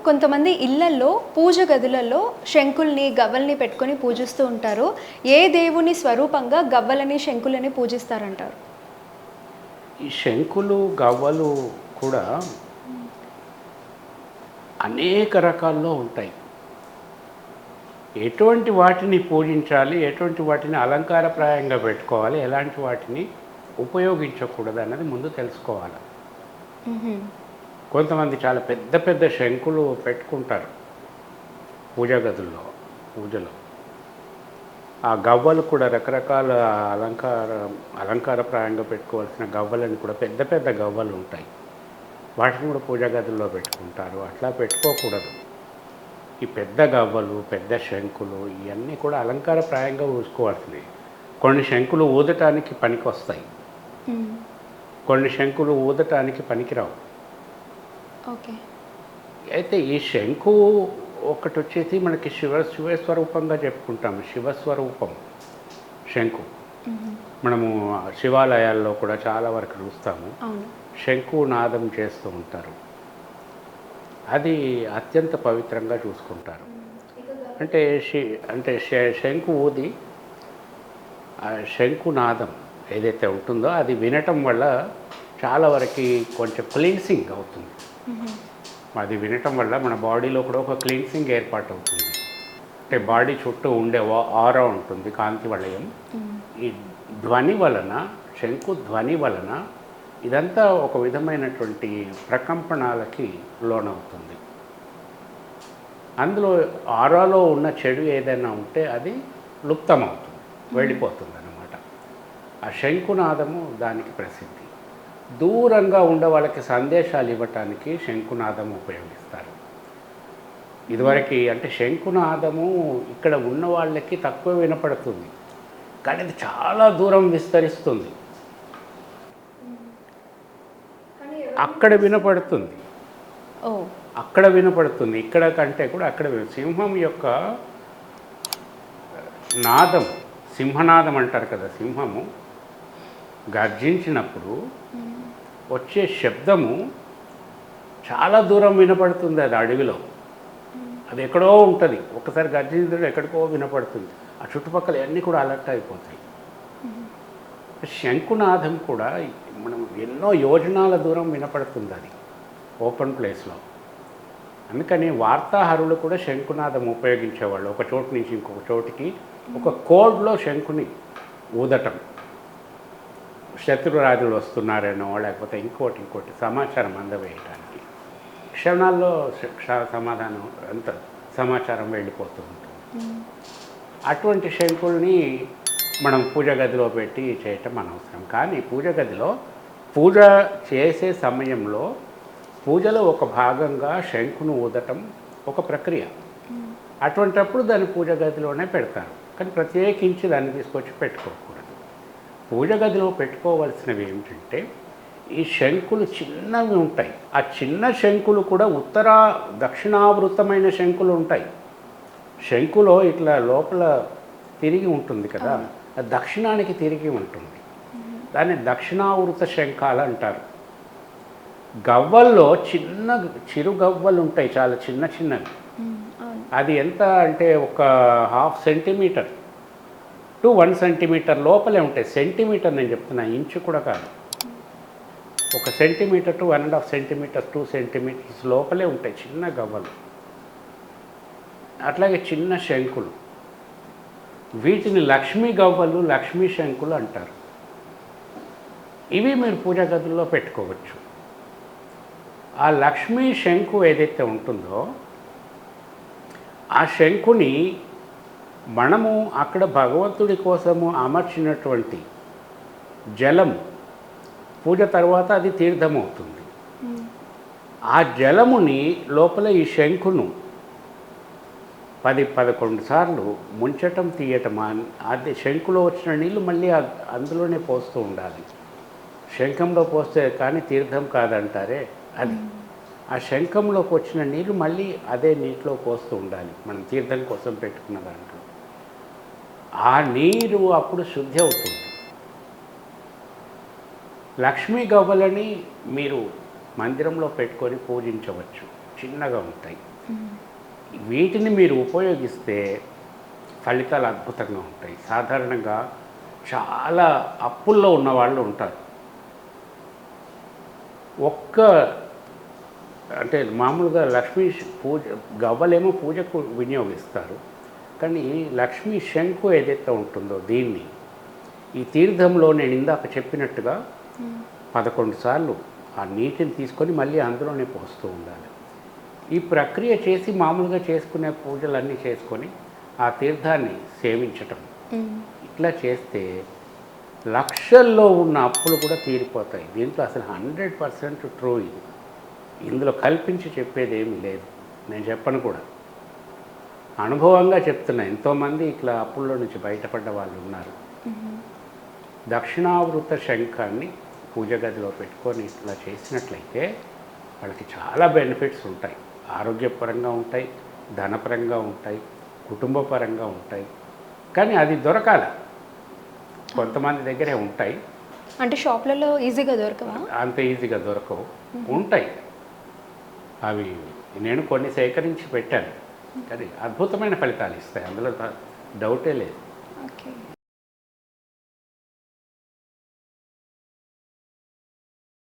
కొంతమంది ఇళ్లల్లో పూజ గదులలో శంకుల్ని గవ్వల్ని పెట్టుకొని పూజిస్తూ ఉంటారు. ఏ దేవుని స్వరూపంగా గవ్వలని శంకులని పూజిస్తారంటారు? ఈ శంకులు గవ్వలు కూడా అనేక రకాల్లో ఉంటాయి. ఎటువంటి వాటిని పూజించాలి, ఎటువంటి వాటిని అలంకారప్రాయంగా పెట్టుకోవాలి, ఎలాంటి వాటిని ఉపయోగించకూడదు అన్నది ముందు తెలుసుకోవాలి. కొంతమంది చాలా పెద్ద పెద్ద శంకులు పెట్టుకుంటారు పూజా గదుల్లో, పూజలో. ఆ గవ్వలు కూడా రకరకాల అలంకారప్రాయంగా పెట్టుకోవాల్సిన గవ్వలని కూడా పెద్ద పెద్ద గవ్వలు ఉంటాయి. వాటిని కూడా పూజా గదుల్లో పెట్టుకుంటారు. అట్లా పెట్టుకోకూడదు. ఈ పెద్ద గవ్వలు, పెద్ద శంకులు ఇవన్నీ కూడా అలంకారప్రాయంగా ఊసుకోవాల్సినవి. కొన్ని శంకులు ఊదటానికి పనికి వస్తాయి, కొన్ని శంకులు ఊదటానికి పనికిరావు. ఓకే. అయితే ఈ శంకు ఒకటి వచ్చేసి మనకి శివస్వరూపంగా చెప్పుకుంటాము. శివస్వరూపం శంకు మనము శివాలయాల్లో కూడా చాలా వరకు చూస్తాము. శంకు నాదం చేస్తూ ఉంటారు. అది అత్యంత పవిత్రంగా చూసుకుంటారు. అంటే శంకు ఊది ఆ శంకునాదం ఏదైతే ఉంటుందో అది వినటం వల్ల చాలా వరకు కొంచెం క్లీన్సింగ్ అవుతుంది. అది వినటం వల్ల మన బాడీలో కూడా ఒక క్లీన్సింగ్ ఏర్పాటు అవుతుంది. అంటే బాడీ చుట్టూ ఉండే ఆరా ఉంటుంది, కాంతి వలయం. ఈ ధ్వని వలన, శంకు ధ్వని వలన ఇదంతా ఒక విధమైనటువంటి ప్రకంపనాలకి లోనవుతుంది. అందులో ఆరాలో ఉన్న చెడు ఏదైనా ఉంటే అది లుప్తమవుతుంది, వెళ్ళిపోతుంది అన్నమాట. ఆ శంకునాదము దానికి ప్రసిద్ధి. దూరంగా ఉండే వాళ్ళకి సందేశాలు ఇవ్వటానికి శంకునాదము ఉపయోగిస్తారు. ఇదివరకు అంటే శంకునాదము ఇక్కడ ఉన్న వాళ్ళకి తక్కువ వినపడుతుంది, కానీ అది చాలా దూరం విస్తరిస్తుంది. అక్కడ వినపడుతుంది, అక్కడ వినపడుతుంది. ఇక్కడ కంటే కూడా అక్కడ సింహం యొక్క నాదం, సింహనాదం అంటారు కదా, సింహము గర్జించినప్పుడు వచ్చే శబ్దము చాలా దూరం వినపడుతుంది. అది అడవిలో, అది ఎక్కడో ఉంటుంది. ఒకసారి గర్జించడం ఎక్కడికో వినపడుతుంది. ఆ చుట్టుపక్కల అన్నీ కూడా అలర్ట్ అయిపోతాయి. శంకునాదం కూడా మనం ఎన్నో యోజనాల దూరం వినపడుతుంది అది ఓపెన్ ప్లేస్లో. అందుకని వార్తాహరులు కూడా శంకునాదం ఉపయోగించేవాళ్ళు. ఒక చోటు నుంచి ఇంకొక చోటికి ఒక కోడ్లో శంకుని ఊదటం, శత్రురాజులు వస్తున్నారేనో లేకపోతే ఇంకోటి సమాచారం అందవేయటానికి. క్షణాల్లో సమాధానం అంత సమాచారం వెళ్ళిపోతూ ఉంటుంది. అటువంటి శంకుల్ని మనం పూజ గదిలో పెట్టి చేయటం అనవసరం. కానీ పూజ గదిలో పూజ చేసే సమయంలో పూజలో ఒక భాగంగా శంకును ఊదటం ఒక ప్రక్రియ. అటువంటప్పుడు దాన్ని పూజ గదిలోనే పెడతారు, కానీ ప్రత్యేకించి దాన్ని తీసుకొచ్చి పెట్టుకోకూడదు. పూజ గదిలో పెట్టుకోవాల్సినవి ఏమిటంటే ఈ శంకులు చిన్నవి ఉంటాయి. ఆ చిన్న శంకులు కూడా దక్షిణావృతమైన శంకులు ఉంటాయి. శంకులో ఇట్లా లోపల తిరిగి ఉంటుంది కదా, అది దక్షిణానికి తిరిగి ఉంటుంది. దాన్ని దక్షిణావృత శంఖాలు అంటారు. గవ్వల్లో చిరు గవ్వలు ఉంటాయి, చాలా చిన్న చిన్నవి. అది ఎంత అంటే ఒక 1/2 సెంటీమీటర్ టు 1 సెంటీమీటర్ లోపలే ఉంటాయి. సెంటీమీటర్ నేను చెప్తున్నా, ఇంచు కూడా కాదు. 1 సెంటీమీటర్ టు 1.5 సెంటీమీటర్ 2 సెంటీమీటర్స్ లోపలే ఉంటాయి చిన్న గవ్వలు. అట్లాగే చిన్న శంకులు, వీటిని లక్ష్మీ గవ్వలు, లక్ష్మీ శంకులు అంటారు. ఇవి మీరు పూజా గదుల్లో పెట్టుకోవచ్చు. ఆ లక్ష్మీ శంకు ఏదైతే ఉంటుందో ఆ శంకుని మనము అక్కడ భగవంతుడి కోసము అమర్చినటువంటి జలం, పూజ తర్వాత అది తీర్థమవుతుంది. ఆ జలముని లోపల ఈ శంకును 10-11 సార్లు ముంచటం తీయటం. అది శంకులో వచ్చిన నీళ్ళు మళ్ళీ అందులోనే పోస్తూ ఉండాలి. శంఖంలో పోస్తే కానీ తీర్థం కాదంటారే అది. ఆ శంఖంలోకి వచ్చిన నీళ్ళు మళ్ళీ అదే నీటిలో పోస్తూ ఉండాలి, మనం తీర్థం కోసం పెట్టుకున్న దాంట్లో. ఆ నీరు అప్పుడు శుద్ధి అవుతుంది. లక్ష్మీ గవ్వలని మీరు మందిరంలో పెట్టుకొని పూజించవచ్చు, చిన్నగా ఉంటాయి. వీటిని మీరు ఉపయోగిస్తే ఫలితాలు అద్భుతంగా ఉంటాయి. సాధారణంగా చాలా అప్పుల్లో ఉన్న వాళ్ళు ఉంటారు. అంటే మామూలుగా లక్ష్మీ పూజ గవ్వలేమో పూజకు వినియోగిస్తారు, కానీ లక్ష్మీ శంకు ఏదైతే ఉంటుందో దీన్ని ఈ తీర్థంలో నేను ఇందాక చెప్పినట్టుగా 11 సార్లు ఆ నీటిని తీసుకొని మళ్ళీ అందులోనే పోస్తూ ఉండాలి. ఈ ప్రక్రియ చేసి మామూలుగా చేసుకునే పూజలన్నీ చేసుకొని ఆ తీర్థాన్ని సేవించటం, ఇట్లా చేస్తే లక్షల్లో ఉన్న అప్పులు కూడా తీరిపోతాయి. దీంట్లో అసలు 100% ట్రూ ఇది. ఇందులో కల్పించి చెప్పేది ఏమీ లేదు, నేను చెప్పను కూడా, అనుభవంగా చెప్తున్నా. ఎంతోమంది ఇట్లా అప్పుల్లో నుంచి బయటపడ్డ వాళ్ళు ఉన్నారు. దక్షిణావృత శంఖాన్ని పూజ గదిలో పెట్టుకొని ఇట్లా చేసినట్లయితే వాళ్ళకి చాలా బెనిఫిట్స్ ఉంటాయి. ఆరోగ్యపరంగా ఉంటాయి, ధనపరంగా ఉంటాయి, కుటుంబపరంగా ఉంటాయి. కానీ అది దొరకాలి, కొంతమంది దగ్గరే ఉంటాయి. అంటే షాప్లలో ఈజీగా దొరకవా? అంత ఈజీగా దొరకవు, ఉంటాయి. అవి నేను కొన్ని సేకరించి పెట్టాను, కానీ అద్భుతమైన ఫలితాలు ఇస్తాయి, అందులో డౌటే లేదు. ఓకే.